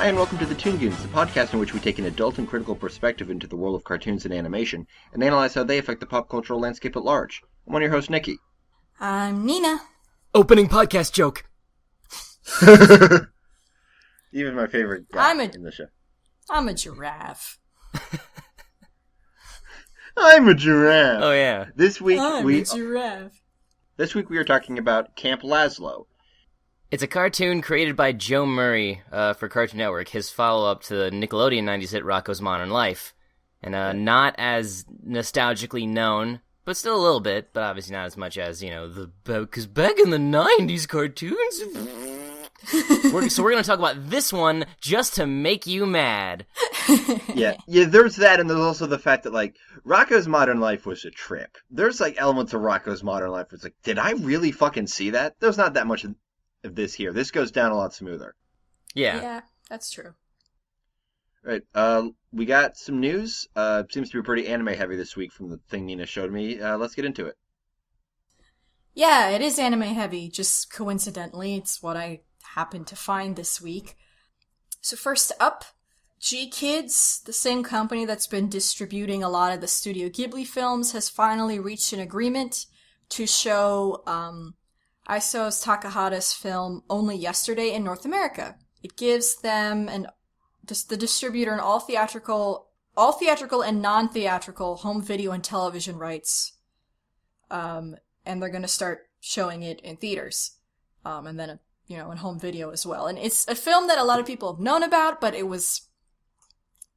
Hi, and welcome to the Toon Goons, the podcast in which we take an adult and critical perspective into the world of cartoons and animation, and analyze how they affect the pop cultural landscape at large. I'm one of your hosts, Nikki. I'm Nina. Opening podcast joke. Even my favorite guy in the show. I'm a giraffe. I'm a giraffe. Oh, yeah. This week I'm a giraffe. This week we are talking about Camp Lazlo. It's a cartoon created by Joe Murray for Cartoon Network, his follow-up to the Nickelodeon 90s hit Rocko's Modern Life. And not as nostalgically known, but still a little bit, but obviously not as much as, because back in the 90s cartoons... So we're going to talk about this one just to make you mad. Yeah, there's that, and there's also the fact that, Rocko's Modern Life was a trip. There's, elements of Rocko's Modern Life where it's did I really fucking see that? There's not that much of this here. This goes down a lot smoother. Yeah, that's true. Right, we got some news. Seems to be pretty anime-heavy this week from the thing Nina showed me. Let's get into it. Yeah, it is anime-heavy, just coincidentally. It's what I happened to find this week. So first up, G-Kids, the same company that's been distributing a lot of the Studio Ghibli films, has finally reached an agreement to show Isao Takahata's film Only Yesterday in North America. It gives them the distributor and all theatrical and non-theatrical home video and television rights. And they're going to start showing it in theaters. And then in home video as well. And it's a film that a lot of people have known about, but it was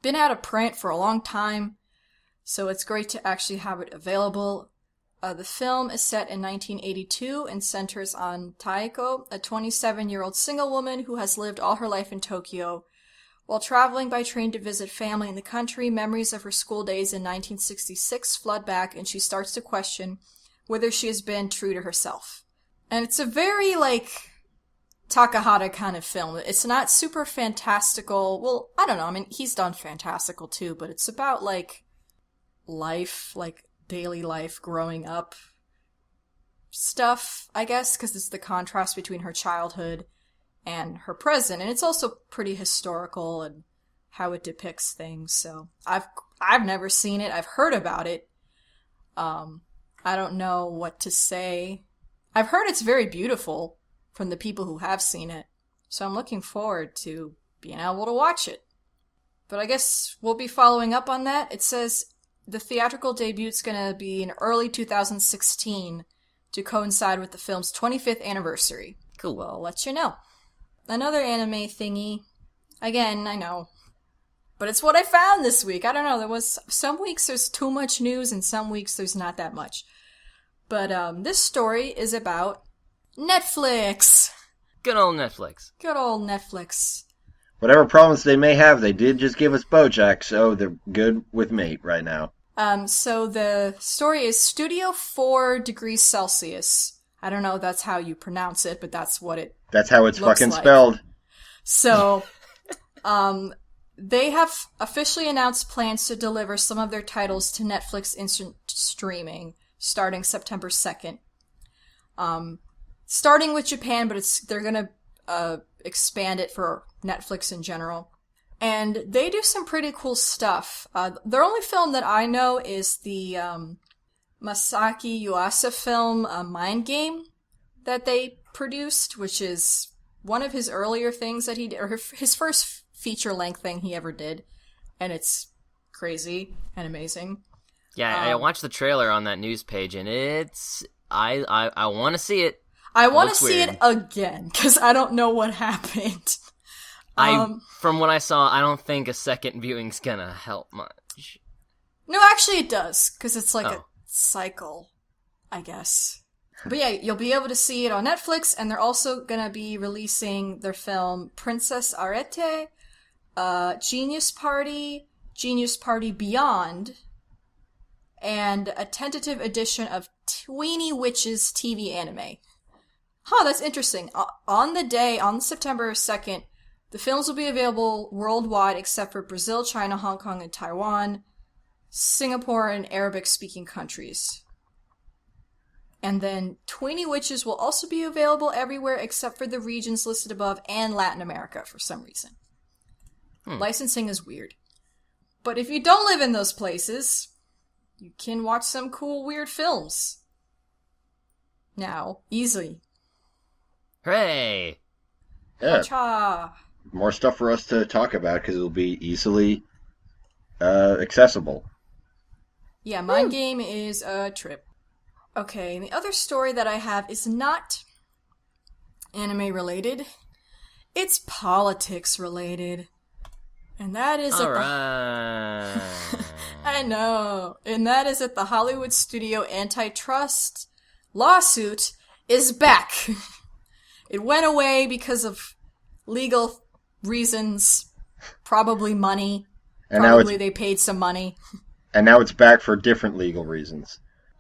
been out of print for a long time, so it's great to actually have it available. The film is set in 1982 and centers on Taeko, a 27-year-old single woman who has lived all her life in Tokyo. While traveling by train to visit family in the country, memories of her school days in 1966 flood back, and she starts to question whether she has been true to herself. And it's a very, Takahata kind of film. It's not super fantastical. Well, I don't know. I mean, he's done fantastical too, but it's about, life, daily life, growing up stuff, I guess, because it's the contrast between her childhood and her present. And it's also pretty historical and how it depicts things. So I've never seen it. I've heard about it. I don't know what to say. I've heard it's very beautiful from the people who have seen it. So I'm looking forward to being able to watch it. But I guess we'll be following up on that. It says the theatrical debute's going to be in early 2016 to coincide with the film's 25th anniversary. Cool. We'll let you know. Another anime thingy. Again, I know. But it's what I found this week. I don't know. There was some weeks there's too much news and some weeks there's not that much. But this story is about Netflix. Good old Netflix. Good old Netflix. Whatever problems they may have, they did just give us BoJack, so they're good with me right now. So the story is Studio 4 degrees Celsius. I don't know if that's how you pronounce it, but that's what it That's how it's looks fucking like. spelled. So, they have officially announced plans to deliver some of their titles to Netflix instant streaming starting September 2nd. Starting with Japan, but they're gonna expand it for Netflix in general. And they do some pretty cool stuff. Their only film that I know is the Masaki Yuasa film, Mind Game, that they produced, which is one of his earlier things that he did, or his first feature-length thing he ever did. And it's crazy and amazing. Yeah, I watched the trailer on that news page, and it's... I want to see it. I want to see it again, because I don't know what happened. From what I saw, I don't think a second viewing's gonna help much. No, actually it does, because it's a cycle, I guess. But yeah, you'll be able to see it on Netflix, and they're also gonna be releasing their film Princess Arete, Genius Party Beyond, and a tentative edition of Tweeny Witches TV anime. Huh, that's interesting. On September 2nd, the films will be available worldwide except for Brazil, China, Hong Kong, and Taiwan, Singapore, and Arabic-speaking countries. And then Tweeny Witches will also be available everywhere except for the regions listed above and Latin America for some reason. Licensing is weird. But if you don't live in those places, you can watch some cool, weird films. Now, easily. Hooray! Yeah. Cha! More stuff for us to talk about because it'll be easily accessible. Yeah, Mind Game is a trip. Okay, and the other story that I have is not anime related. It's politics related. And that is All at right. I know. And that is that the Hollywood studio antitrust lawsuit is back. It went away because of legal reasons, probably money. And probably they paid some money. And now it's back for different legal reasons.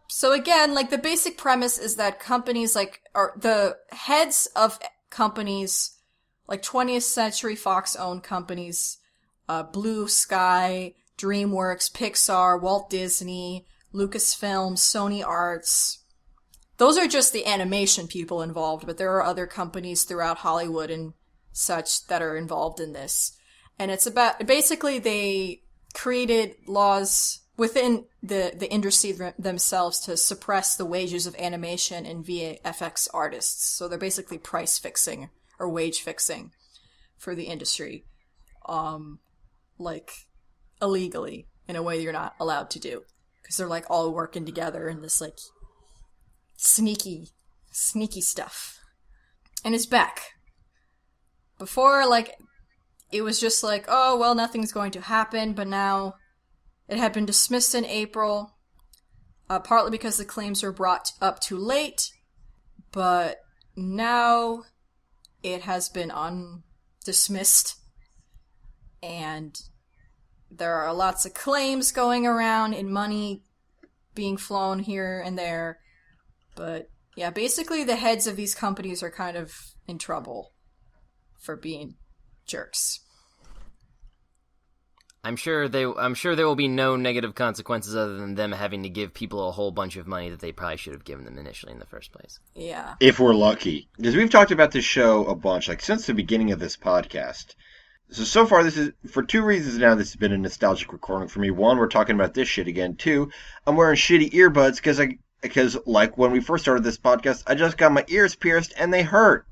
So again, like the basic premise is that companies are the heads of companies like 20th Century Fox owned companies, Blue Sky, DreamWorks, Pixar, Walt Disney, Lucasfilm, Sony Arts. Those are just the animation people involved, but there are other companies throughout Hollywood and such that are involved in this. And it's about, basically they created laws within the industry themselves to suppress the wages of animation and VFX artists. So they're basically price fixing or wage fixing for the industry. Like, illegally, in a way you're not allowed to do. Because they're, like, all working together in this, like, sneaky stuff. And it's back. Before, like, it was just like, oh, well, nothing's going to happen, but now it had been dismissed in April, partly because the claims were brought up too late, but now it has been dismissed, and there are lots of claims going around and money being flown here and there. But yeah, basically the heads of these companies are kind of in trouble for being jerks. I'm sure there will be no negative consequences other than them having to give people a whole bunch of money that they probably should have given them initially in the first place. Yeah. If we're lucky. Because we've talked about this show a bunch, like since the beginning of this podcast. So far, this is, for two reasons now, this has been a nostalgic recording for me. One, we're talking about this shit again. Two, I'm wearing shitty earbuds because like when we first started this podcast, I just got my ears pierced and they hurt.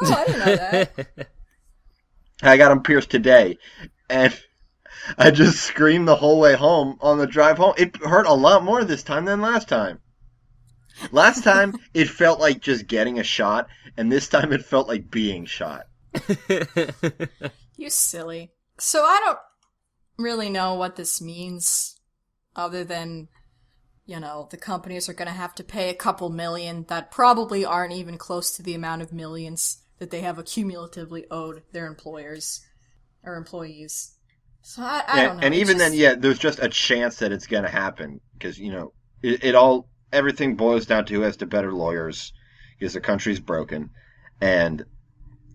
Oh, I didn't know that. I got them pierced today. And I just screamed the whole way home on the drive home. It hurt a lot more this time than last time. Last time, it felt like just getting a shot, and this time it felt like being shot. You silly. So I don't really know what this means, other than, you know, the companies are going to have to pay a couple million that probably aren't even close to the amount of millions that they have accumulatively owed their employers or employees. So I don't know. And even then, yeah, there's just a chance that it's going to happen. Because, you know, everything boils down to who has the better lawyers. Because the country's broken. And,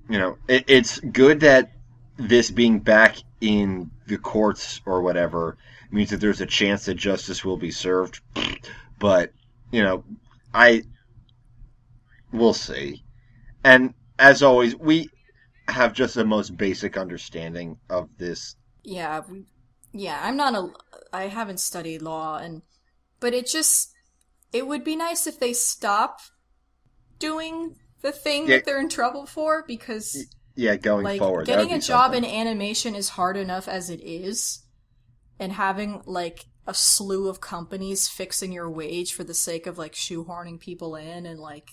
you know, it's good that this being back in the courts or whatever means that there's a chance that justice will be served. But, you know, we'll see. And, as always, we have just the most basic understanding of this. Yeah, I haven't studied law, but it would be nice if they stop doing the thing that they're in trouble for, because going forward, getting a job in animation is hard enough as it is, and having like a slew of companies fixing your wage for the sake of like shoehorning people in and like,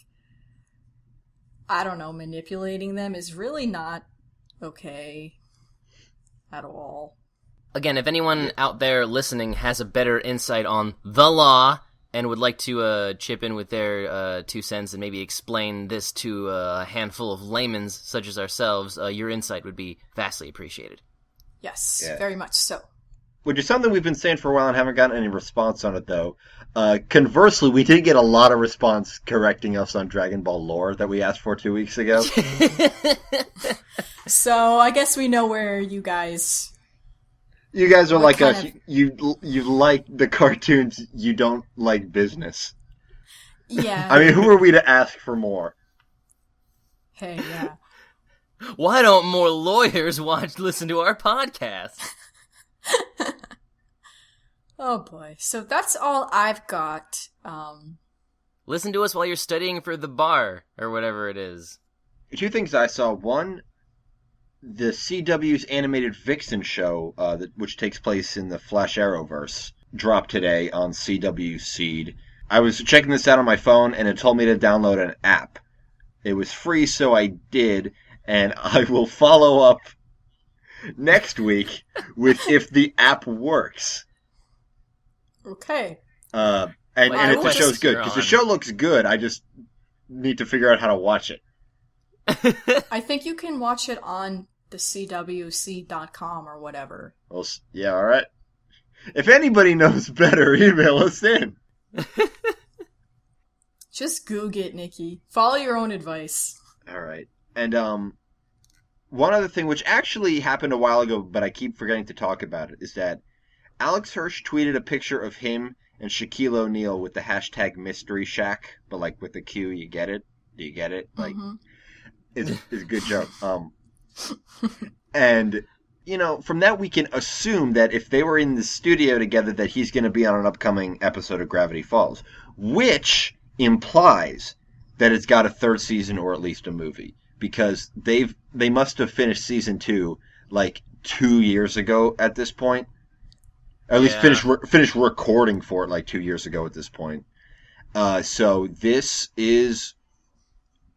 I don't know, manipulating them is really not okay at all. Again, if anyone out there listening has a better insight on the law and would like to chip in with their 2 cents and maybe explain this to a handful of laymen such as ourselves, your insight would be vastly appreciated. Yes, very much so. Which is something we've been saying for a while and haven't gotten any response on it, though. Conversely, we did get a lot of response correcting us on Dragon Ball lore that we asked for 2 weeks ago. So I guess we know where you guys... You guys are like us. You like the cartoons, you don't like business. Yeah. I mean, who are we to ask for more? Hey, yeah. Why don't more lawyers listen to our podcast? Oh boy. So that's all I've got. Listen to us while you're studying for the bar, or whatever it is. Two things I saw. One, the CW's animated Vixen show, which takes place in the Flash Arrowverse, dropped today on CW Seed. I was checking this out on my phone, and it told me to download an app. It was free, so I did, and I will follow up next week with if the app works. Okay. And if the show's good, because the show looks good, I just need to figure out how to watch it. I think you can watch it on the CWC.com or whatever. Well, yeah, all right. If anybody knows better, email us in. Just Goog it, Nikki. Follow your own advice. All right. And one other thing, which actually happened a while ago, but I keep forgetting to talk about it, is that Alex Hirsch tweeted a picture of him and Shaquille O'Neal with the hashtag Mystery Shack, but like with the Q, you get it? Do you get it? Like, it's a good joke. And, you know, from that we can assume that if they were in the studio together, that he's going to be on an upcoming episode of Gravity Falls, which implies that it's got a third season or at least a movie, because they must have finished season 2 like 2 years ago at this point. At least finished recording for it like 2 years ago at this point. So this is,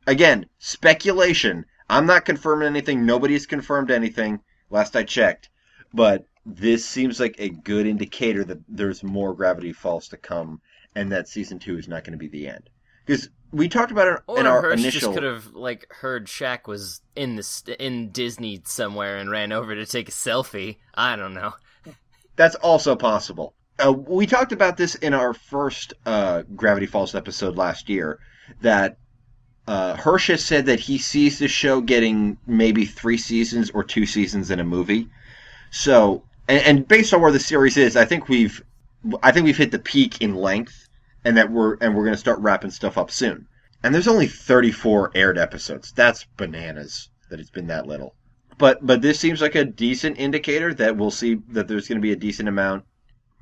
again, speculation. I'm not confirming anything. Nobody's confirmed anything, last I checked. But this seems like a good indicator that there's more Gravity Falls to come, and that season 2 is not going to be the end. Because we talked about it in our Hirsch initial... just could have heard Shaq was in Disney somewhere and ran over to take a selfie. I don't know. That's also possible. We talked about this in our first Gravity Falls episode last year, that Hirsch has said that he sees the show getting maybe 3 seasons or 2 seasons in a movie. So, and based on where the series is, I think we've hit the peak in length, and we're going to start wrapping stuff up soon. And there's only 34 aired episodes. That's bananas that it's been that little. But this seems like a decent indicator that we'll see that there's going to be a decent amount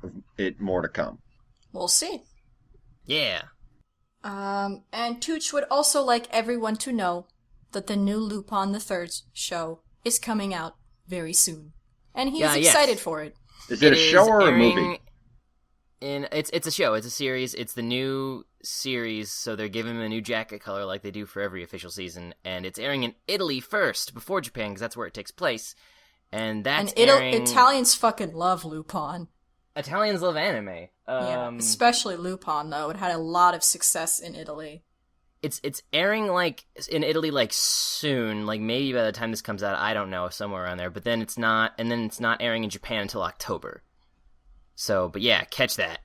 of it more to come. We'll see. Yeah. And Tooch would also like everyone to know that the new Lupin the Third show is coming out very soon. And he is excited for it. Is it a show or a movie? It's a show. It's a series. It's the new series, so they're giving him a new jacket color like they do for every official season. And it's airing in Italy first, before Japan, because that's where it takes place. And that's Italians fucking love Lupin. Italians love anime. Yeah, especially Lupin, though. It had a lot of success in Italy. It's airing in Italy soon, maybe by the time this comes out, I don't know, somewhere around there. But then it's not airing in Japan until October. So, but yeah, catch that.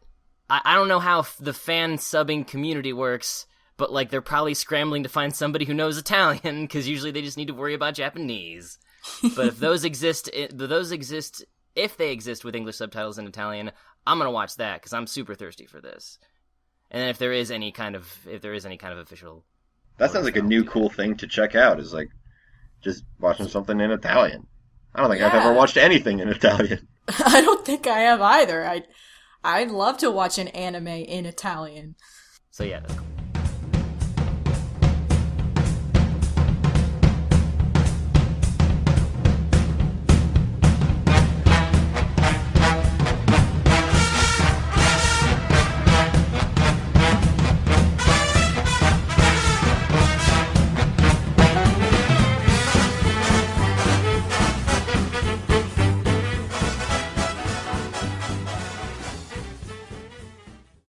I don't know how the fan subbing community works, but they're probably scrambling to find somebody who knows Italian, because usually they just need to worry about Japanese. But if those exist, if they exist with English subtitles in Italian, I'm gonna watch that because I'm super thirsty for this. And then if there is any kind of official, that sounds like a new cool thing to check out. Is just watching something in Italian. I don't think I've ever watched anything in Italian. I don't think I have either. I'd love to watch an anime in Italian. So yeah, that's cool.